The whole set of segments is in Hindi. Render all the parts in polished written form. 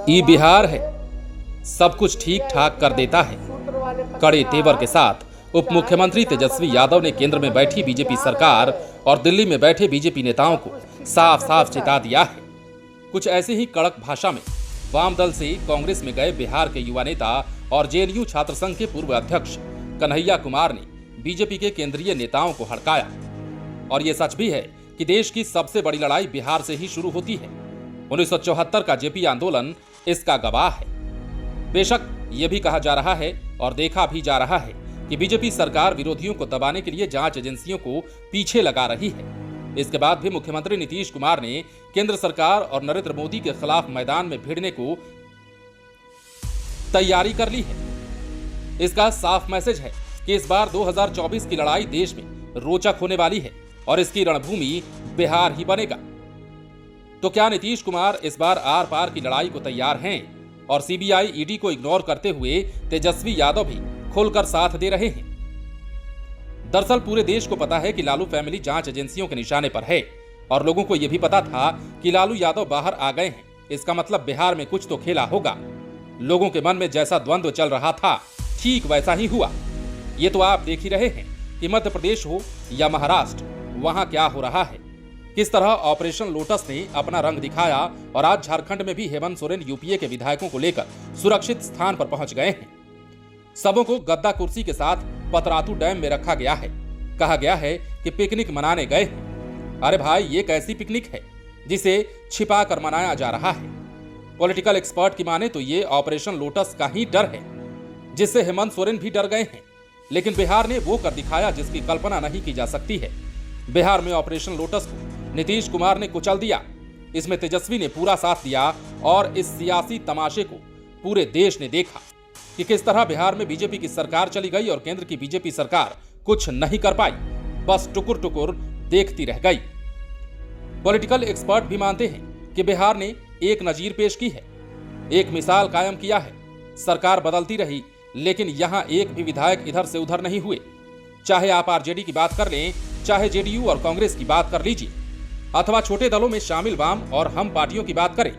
ई बिहार है, सब कुछ ठीक ठाक कर देता है। कड़े तेवर के साथ उप मुख्यमंत्री तेजस्वी यादव ने केंद्र में बैठी बीजेपी सरकार और दिल्ली में बैठे बीजेपी नेताओं को साफ साफ चेता दिया है। कुछ ऐसे ही कड़क भाषा में वाम दल से कांग्रेस में गए बिहार के युवा नेता और जेएनयू छात्र संघ के पूर्व अध्यक्ष कन्हैया कुमार ने बीजेपी के केंद्रीय नेताओं को हड़काया। और ये सच भी है कि देश की सबसे बड़ी लड़ाई बिहार से ही शुरू होती है। 1974 का जेपी आंदोलन इसका गवाह है। बेशक ये भी कहा जा रहा है और देखा भी जा रहा है कि बीजेपी सरकार विरोधियों को दबाने के लिए जांच एजेंसियों को पीछे लगा रही है। इसके बाद भी मुख्यमंत्री नीतीश कुमार ने केंद्र सरकार और नरेंद्र मोदी के खिलाफ मैदान में भिड़ने को तैयारी कर ली है। इसका साफ मैसेज है कि इस बार 2024 की लड़ाई देश में रोचक होने वाली है और इसकी रणभूमि बिहार ही बनेगा। तो क्या नीतीश कुमार इस बार आर पार की लड़ाई को तैयार हैं और सीबीआई ईडी को इग्नोर करते हुए तेजस्वी यादव भी खुलकर साथ दे रहे हैं? दरअसल पूरे देश को पता है कि लालू फैमिली जांच एजेंसियों के निशाने पर है और लोगों को यह भी पता था कि लालू यादव बाहर आ गए हैं। इसका मतलब बिहार में कुछ तो खेला होगा। लोगों के मन में जैसा द्वंद्व चल रहा था ठीक वैसा ही हुआ। ये तो आप देख ही रहे हैं कि मध्य प्रदेश हो या महाराष्ट्र, वहां क्या हो रहा है, किस तरह ऑपरेशन लोटस ने अपना रंग दिखाया। और आज झारखंड में भी हेमंत सोरेन यूपीए के विधायकों को लेकर सुरक्षित स्थान पर पहुंच गए हैं। सबों को गद्दा कुर्सी के साथ पतरातू डैम में रखा गया है। कहा गया है कि पिकनिक मनाने गए हैं। अरे भाई, ये कैसी पिकनिक है जिसे छिपा कर मनाया जा रहा है? पॉलिटिकल एक्सपर्ट की माने तो ये ऑपरेशन लोटस का ही डर है, जिससे हेमंत सोरेन भी डर गए हैं। लेकिन बिहार ने वो कर दिखाया जिसकी कल्पना नहीं की जा सकती है। बिहार में ऑपरेशन लोटस को नीतीश कुमार ने कुचल दिया। इसमें तेजस्वी ने पूरा साथ दिया और इस सियासी तमाशे को पूरे देश ने देखा कि किस तरह बिहार में बीजेपी की सरकार चली गई और केंद्र की बीजेपी सरकार कुछ नहीं कर पाई, बस टुकुर टुकुर देखती रह गई। पॉलिटिकल एक्सपर्ट भी मानते हैं कि बिहार ने एक नजीर पेश की है, एक मिसाल कायम किया है। सरकार बदलती रही लेकिन यहां एक भी विधायक इधर से उधर नहीं हुए। चाहे आप आरजेडी की बात कर लें, चाहे जेडीयू और कांग्रेस की बात कर लीजिए, अथवा छोटे दलों में शामिल वाम और हम पार्टियों की बात करें,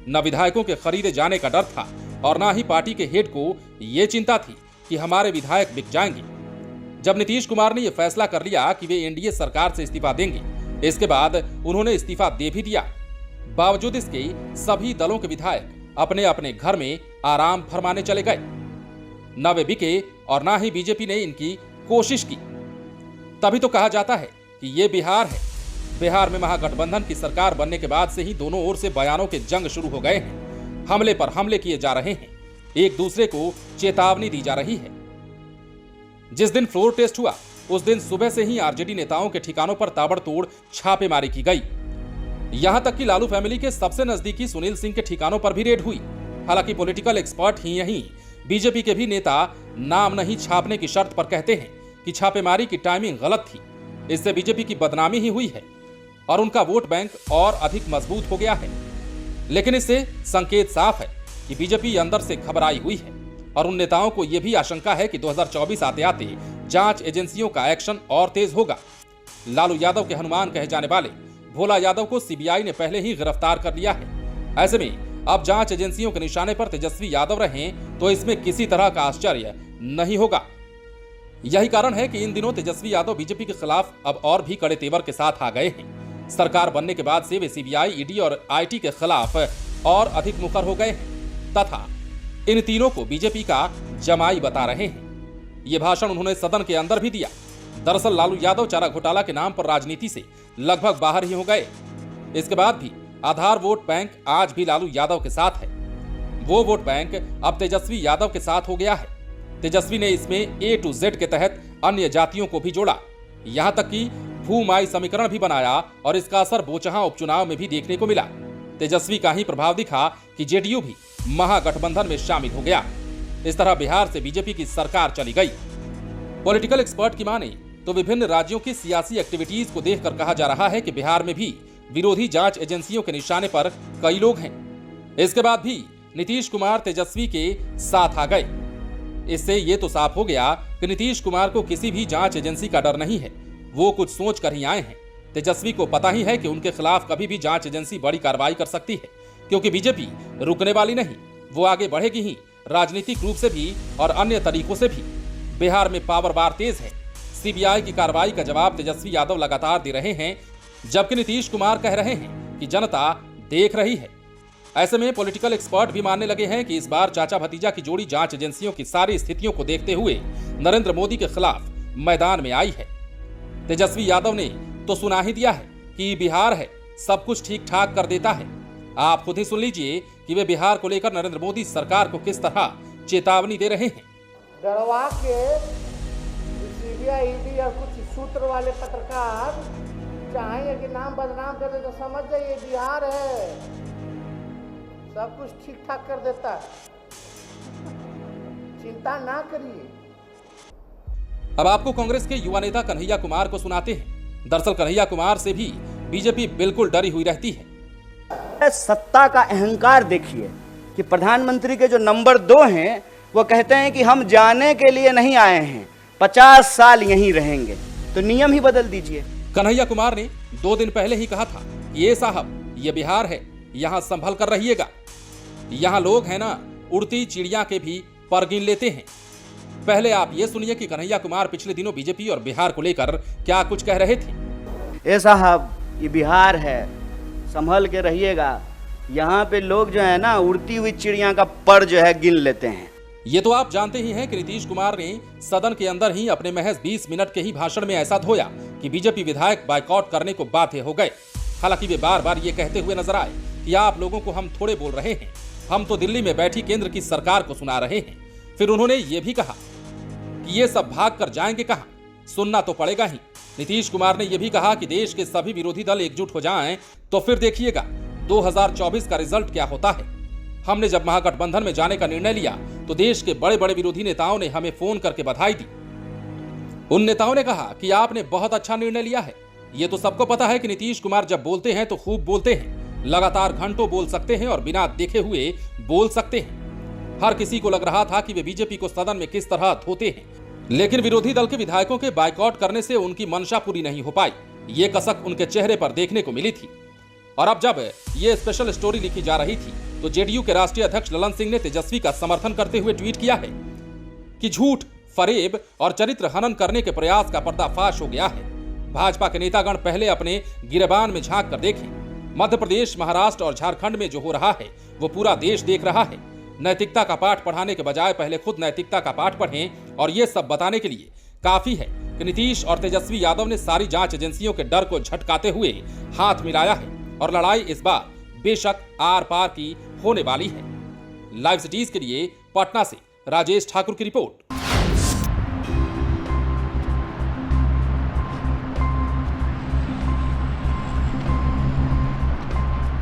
न विधायकों के खरीदे जाने का डर था और ना ही पार्टी के हेड को यह चिंता थी कि हमारे विधायक बिक जाएंगे। जब नीतीश कुमार ने यह फैसला कर लिया कि वे एनडीए सरकार से इस्तीफा देंगे, इसके बाद उन्होंने इस्तीफा दे भी दिया। बावजूद इसके सभी दलों के विधायक अपने अपने घर में आराम फरमाने चले गए। न वे बिके और ना ही बीजेपी ने इनकी कोशिश की। तभी तो कहा जाता है कि ये बिहार है। बिहार में महागठबंधन की सरकार बनने के बाद से ही दोनों ओर से बयानों के जंग शुरू हो गए हैं। हमले पर हमले किए जा रहे हैं, एक दूसरे को चेतावनी दी जा रही है। जिस दिन फ्लोर टेस्ट हुआ उस दिन सुबह से ही आरजेडी नेताओं के ठिकानों पर ताबड़तोड़ छापेमारी की गई। यहां तक कि लालू फैमिली के सबसे नजदीकी सुनील सिंह के ठिकानों पर भी रेड हुई। हालांकि पॉलिटिकल एक्सपर्ट ही यहीं बीजेपी के भी नेता नाम नहीं छापने की शर्त पर कहते हैं कि छापेमारी की टाइमिंग गलत थी। इससे बीजेपी की बदनामी ही हुई है और उनका वोट बैंक और अधिक मजबूत हो गया है। लेकिन इससे संकेत साफ है कि बीजेपी अंदर से घबराई हुई है और उन नेताओं को यह भी आशंका है कि 2024 आते आते जांच एजेंसियों का एक्शन और तेज होगा। लालू यादव के हनुमान कहे जाने वाले भोला यादव को सीबीआई ने पहले ही गिरफ्तार कर लिया है। ऐसे में अब जांच एजेंसियों के निशाने पर तेजस्वी यादव रहें तो इसमें किसी तरह का आश्चर्य नहीं होगा। यही कारण है कि इन दिनों तेजस्वी यादव बीजेपी के खिलाफ अब और भी कड़े तेवर के साथ आ गए हैं। सरकार बनने के बाद से वे सीबीआई, ईडी और आईटी के खिलाफ और अधिक मुखर हो गए हैं तथा इन तीनों को बीजेपी का जमाई बता रहे हैं। ये भाषण उन्होंने सदन के अंदर भी दिया। दरअसल लालू यादव चारा घोटाला के नाम पर राजनीति से लगभग बाहर ही हो गए। इसके बाद भी आधार वोट बैंक आज भी लालू यादव के साथ है। वो वोट बैंक अब तेजस्वी यादव के साथ हो गया है। तेजस्वी ने इसमें A to Z के तहत अन्य जातियों को भी जोड़ा, यहां तक कि भूमाई समीकरण भी बनाया और इसका असर बोचहां उपचुनाव में भी देखने को मिला। तेजस्वी का ही प्रभाव दिखा कि जेडीयू भी महागठबंधन में शामिल हो गया। इस तरह बिहार से बीजेपी की सरकार चली गई। पॉलिटिकल एक्सपर्ट की माने तो विभिन्न राज्यों की सियासी एक्टिविटीज को देखकर कहा जा रहा है कि बिहार में भी विरोधी जांच एजेंसियों के निशाने पर कई लोग हैं। इसके बाद भी नीतीश कुमार तेजस्वी के साथ आ गए। इससे ये तो साफ हो गया कि नीतीश कुमार को किसी भी जांच एजेंसी का डर नहीं है। वो कुछ सोच कर ही आए हैं। तेजस्वी को पता ही है कि उनके खिलाफ कभी भी जांच एजेंसी बड़ी कार्रवाई कर सकती है, क्योंकि बीजेपी रुकने वाली नहीं, वो आगे बढ़ेगी ही, राजनीतिक रूप से भी और अन्य तरीकों से भी। बिहार में पावर बार तेज है। सीबीआई की कार्रवाई का जवाब तेजस्वी यादव लगातार दे रहे हैं, जबकि नीतीश कुमार कह रहे हैं कि जनता देख रही है। ऐसे में पॉलिटिकल एक्सपर्ट भी मानने लगे हैं कि इस बार चाचा भतीजा की जोड़ी जांच एजेंसियों की सारी स्थितियों को देखते हुए नरेंद्र मोदी के खिलाफ मैदान में आई है। तेजस्वी यादव ने तो सुना ही दिया है कि बिहार है, सब कुछ ठीक ठाक कर देता है। आप खुद ही सुन लीजिए कि वे बिहार को लेकर नरेंद्र मोदी सरकार को किस तरह चेतावनी दे रहे हैं। डरवा के सीबीआई, ईडी और कुछ सूत्र वाले पत्रकार चाहेंगे कि नाम बदनाम कर दे, तो समझ जाइए बिहार है, सब कुछ ठीक ठाक कर देता है, चिंता ना करिए। अब आपको कांग्रेस के युवा नेता कन्हैया कुमार को सुनाते हैं। दरअसल कन्हैया कुमार से भी बीजेपी बिल्कुल डरी हुई रहती है। सत्ता का अहंकार देखिए कि प्रधानमंत्री के जो नंबर 2 हैं वो कहते हैं कि हम जाने के लिए नहीं आए हैं, 50 साल यहीं रहेंगे, तो नियम ही बदल दीजिए। कन्हैया कुमार ने 2 दिन पहले ही कहा था कि ये साहब, ये बिहार है, यहाँ संभल कर रहिएगा। यहाँ लोग हैं ना, उड़ती चिड़िया के भी पर गिन लेते हैं। पहले आप ये सुनिए कि कन्हैया कुमार पिछले दिनों बीजेपी और बिहार को लेकर क्या कुछ कह रहे थे। ए साहब, ये बिहार है, संभल के रहिएगा। यहाँ पे लोग जो है ना, उड़ती हुई चिड़िया का पर जो है गिन लेते हैं। ये तो आप जानते ही हैं कि नीतीश कुमार ने सदन के अंदर ही अपने महज 20 मिनट के ही भाषण में ऐसा धोया कि बीजेपी विधायक बायकॉट करने को बाध्य हो गए। हालांकि वे बार बार ये कहते हुए नजर आए कि आप लोगों को हम थोड़े बोल रहे हैं, हम तो दिल्ली में बैठी केंद्र की सरकार को सुना रहे हैं। फिर उन्होंने ये भी कहा कि ये सब भाग कर जाएंगे कहां, सुनना तो पड़ेगा ही। नीतीश कुमार ने यह भी कहा कि देश के सभी विरोधी दल एकजुट हो जाएं तो फिर देखिएगा 2024 का रिजल्ट क्या होता है। हमने जब महागठबंधन में जाने का निर्णय लिया तो देश के बड़े बड़े विरोधी नेताओं ने हमें फोन करके बधाई दी। उन नेताओं ने कहा कि आपने बहुत अच्छा निर्णय लिया है। ये तो सबको पता है कि नीतीश कुमार जब बोलते हैं तो खूब बोलते हैं, लगातार घंटों बोल सकते हैं और बिना देखे हुए बोल सकते हैं। हर किसी को लग रहा था कि वे बीजेपी को सदन में किस तरह धोते हैं, लेकिन विरोधी दल के विधायकों के बायकॉट करने से उनकी मंशा पूरी नहीं हो पाई। ये कसक उनके चेहरे पर देखने को मिली थी। और अब जब ये स्पेशल स्टोरी लिखी जा रही थी तो जेडीयू के राष्ट्रीय अध्यक्ष ललन सिंह ने तेजस्वी का समर्थन करते हुए ट्वीट किया है कि झूठ, फरेब और चरित्र हनन करने के प्रयास का पर्दाफाश हो गया है। भाजपा के नेतागण पहले अपने गिरेबान में झांक कर देखें। मध्य प्रदेश, महाराष्ट्र और झारखंड में जो हो रहा है वो पूरा देश देख रहा है। नैतिकता का पाठ पढ़ाने के बजाय पहले खुद नैतिकता का पाठ पढ़ें। और ये सब बताने के लिए काफी है कि नीतीश और तेजस्वी यादव ने सारी जांच एजेंसियों के डर को झटकाते हुए हाथ मिलाया है और लड़ाई इस बार बेशक आर पार की होने वाली है। लाइव सिटीज के लिए पटना से राजेश ठाकुर की रिपोर्ट।